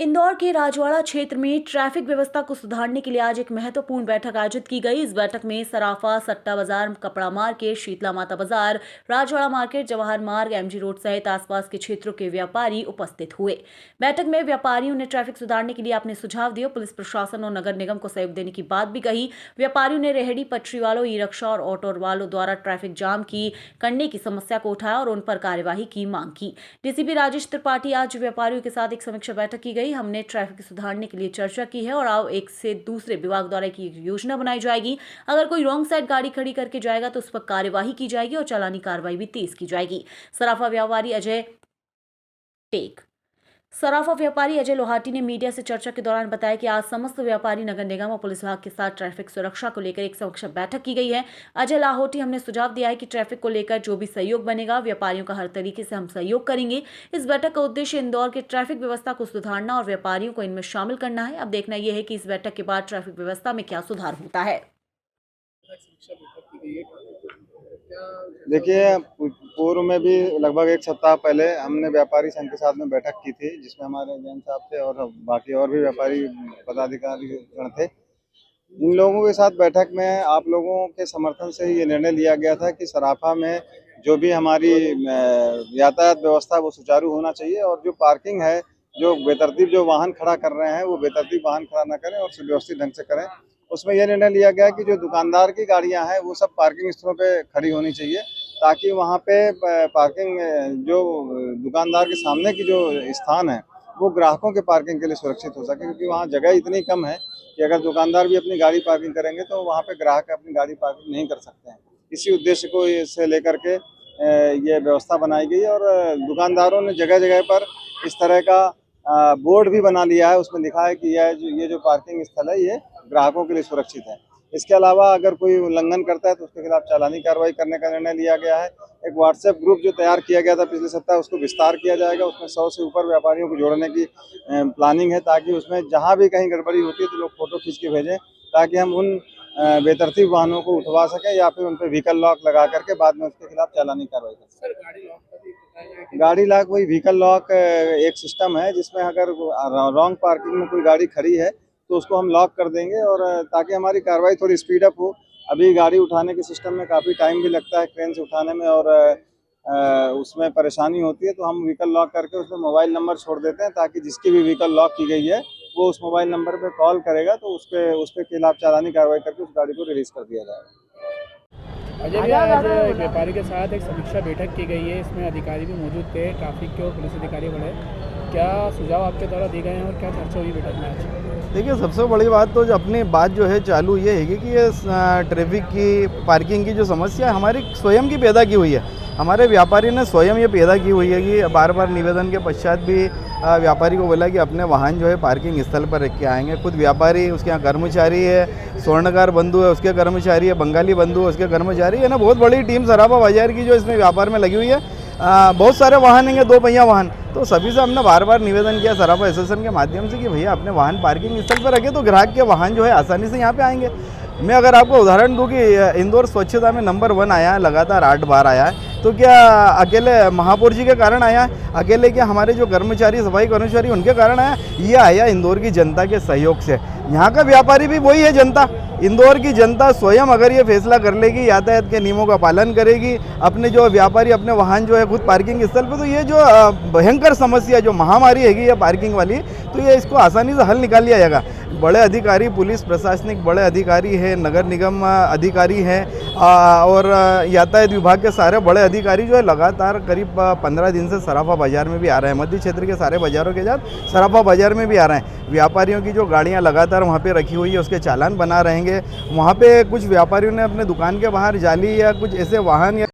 इंदौर के राजवाड़ा क्षेत्र में ट्रैफिक व्यवस्था को सुधारने के लिए आज एक महत्वपूर्ण बैठक आयोजित की गई। इस बैठक में सराफा, सट्टा बाजार, कपड़ा मार्केट, शीतला माता बाजार, राजवाड़ा मार्केट, जवाहर मार्ग, एमजी रोड सहित आसपास के क्षेत्रों के व्यापारी उपस्थित हुए। बैठक में व्यापारियों ने ट्रैफिक सुधारने के लिए अपने सुझाव दिए। पुलिस प्रशासन और नगर निगम को सहयोग देने की बात भी कही। व्यापारियों ने रेहड़ी पटरी वालों, ई रिक्शा और ऑटो वालों द्वारा ट्रैफिक जाम करने की समस्या को उठाया और उन पर कार्यवाही की मांग की। डीसीपी राजेश त्रिपाठी आज व्यापारियों के साथ एक समीक्षा बैठक की गई। हमने ट्रैफिक सुधारने के लिए चर्चा की है और अब एक से दूसरे विभाग द्वारा की योजना बनाई जाएगी। अगर कोई रॉन्ग साइड गाड़ी खड़ी करके जाएगा तो उस पर कार्यवाही की जाएगी और चालानी कार्रवाई भी तेज की जाएगी। सराफा व्यापारी अजय लोहाटी ने मीडिया से चर्चा के दौरान बताया कि आज समस्त व्यापारी, नगर निगम और पुलिस विभाग के साथ ट्रैफिक सुरक्षा को लेकर एक समीक्षा बैठक की गई है। अजय लाहोटी, हमने सुझाव दिया है कि ट्रैफिक को लेकर जो भी सहयोग बनेगा, व्यापारियों का हर तरीके से हम सहयोग करेंगे। इस बैठक का उद्देश्य इंदौर के ट्रैफिक व्यवस्था को सुधारना और व्यापारियों को इनमें शामिल करना है। अब देखना यह है कि इस बैठक के बाद ट्रैफिक व्यवस्था में क्या सुधार होता है। देखिए, पूर्व में भी लगभग 1 सप्ताह पहले हमने व्यापारी संघ के साथ में बैठक की थी, जिसमें हमारे जैन साहब थे और बाकी और भी व्यापारी पदाधिकारी गण थे। इन लोगों के साथ बैठक में आप लोगों के समर्थन से ही ये निर्णय लिया गया था कि सराफा में जो भी हमारी यातायात व्यवस्था वो सुचारू होना चाहिए और जो पार्किंग है, जो बेतरतीब जो वाहन खड़ा कर रहे हैं, वो बेतरतीब वाहन खड़ा ना करें और सुव्यवस्थित ढंग से करें। उसमें यह निर्णय लिया गया कि जो दुकानदार की गाड़ियां हैं वो सब पार्किंग स्थलों पे खड़ी होनी चाहिए, ताकि वहां पे पार्किंग जो दुकानदार के सामने की जो स्थान है वो ग्राहकों के पार्किंग के लिए सुरक्षित हो सके, क्योंकि वहाँ जगह इतनी कम है कि अगर दुकानदार भी अपनी गाड़ी पार्किंग करेंगे तो वहाँ पे ग्राहक अपनी गाड़ी पार्किंग नहीं कर सकते हैं। इसी उद्देश्य को से लेकर के ये व्यवस्था बनाई गई और दुकानदारों ने जगह जगह पर इस तरह का बोर्ड भी बना लिया है। उसमें लिखा है कि ये जो पार्किंग स्थल है ये ग्राहकों के लिए सुरक्षित है। इसके अलावा अगर कोई उल्लंघन करता है तो उसके खिलाफ चालानी कार्रवाई करने का निर्णय लिया गया है। एक व्हाट्सएप ग्रुप जो तैयार किया गया था पिछले सप्ताह, उसको विस्तार किया जाएगा। उसमें 100 से ऊपर व्यापारियों को जोड़ने की प्लानिंग है, ताकि उसमें जहां भी कहीं गड़बड़ी होती है तो लोग फोटो खींच के भेजें, ताकि हम उन बेतरतीब वाहनों को उठवा सकें या फिर उन पर व्हीकल लॉक लगा करके बाद में उसके खिलाफ चालानी कार्रवाई कर सकें। गाड़ी लॉक वही व्हीकल लॉक एक सिस्टम है, जिसमें अगर रॉन्ग पार्किंग में कोई गाड़ी खड़ी है तो उसको हम लॉक कर देंगे, और ताकि हमारी कार्रवाई थोड़ी स्पीड अप हो। अभी गाड़ी उठाने के सिस्टम में काफ़ी टाइम भी लगता है क्रेन से उठाने में, और उसमें परेशानी होती है, तो हम व्हीकल लॉक करके उसमें मोबाइल नंबर छोड़ देते हैं, ताकि जिसकी भी व्हीकल लॉक की गई है वो उस मोबाइल नंबर पे कॉल करेगा तो उसके खिलाफ चालानी कार्रवाई करके उस गाड़ी को रिलीज कर दिया जाएगा। अजय भी आज व्यापारी के साथ एक समीक्षा बैठक की गई है। इसमें अधिकारी भी मौजूद थे, ट्रैफिक के और पुलिस अधिकारी बड़े। क्या सुझाव आपके द्वारा दिए गए हैं और क्या चर्चा हुई बैठक में आज? देखिए, सबसे बड़ी बात तो जो अपनी बात जो है चालू ये है कि ये ट्रैफिक की, पार्किंग की जो समस्या हमारी स्वयं की पैदा की हुई है। हमारे व्यापारी ने स्वयं ये पैदा की हुई है कि बार बार निवेदन के पश्चात भी व्यापारी को बोला कि अपने वाहन जो है पार्किंग स्थल पर रख के आएंगे। खुद व्यापारी, उसके यहाँ कर्मचारी है, स्वर्णकार बंधु है उसके कर्मचारी है, बंगाली बंधु है उसके कर्मचारी है ना। बहुत बड़ी टीम सराफा बाजार की जो इसमें व्यापार में लगी हुई है। बहुत सारे वाहन हैं, 2 पहिया वाहन। तो सभी से हमने बार बार निवेदन किया सराफा एसोसिएशन के माध्यम से कि भैया अपने वाहन पार्किंग स्थल पर रखें, तो ग्राहक के वाहन जो है आसानी से यहाँ पे आएंगे। मैं अगर आपको उदाहरण दूं कि इंदौर स्वच्छता में नंबर 1 आया है, लगातार 8 बार आया है, तो क्या अकेले महापौर जी के कारण आया है? अकेले क्या हमारे जो कर्मचारी, सफाई कर्मचारी, उनके कारण आया? ये आया इंदौर की जनता के सहयोग से। यहाँ का व्यापारी भी वही है जनता। इंदौर की जनता स्वयं अगर ये फैसला कर लेगी, यातायात के नियमों का पालन करेगी, अपने जो व्यापारी अपने वाहन जो है खुद पार्किंग स्थल पे, तो ये जो भयंकर समस्या, जो महामारी हैगी ये पार्किंग वाली, तो ये इसको आसानी से हल निकाल लिया जाएगा। बड़े अधिकारी, पुलिस प्रशासनिक बड़े अधिकारी हैं, नगर निगम अधिकारी हैं और यातायात विभाग के सारे बड़े अधिकारी जो है लगातार करीब 15 दिन से सराफा बाजार में भी आ रहे हैं। मध्य क्षेत्र के सारे बाजारों के साथ सराफा बाजार में भी आ रहे हैं। व्यापारियों की जो गाड़ियां लगातार वहां पे रखी हुई है उसके चालान बना रहेंगे। वहां पे कुछ व्यापारियों ने अपने दुकान के बाहर जाली या कुछ ऐसे वाहन या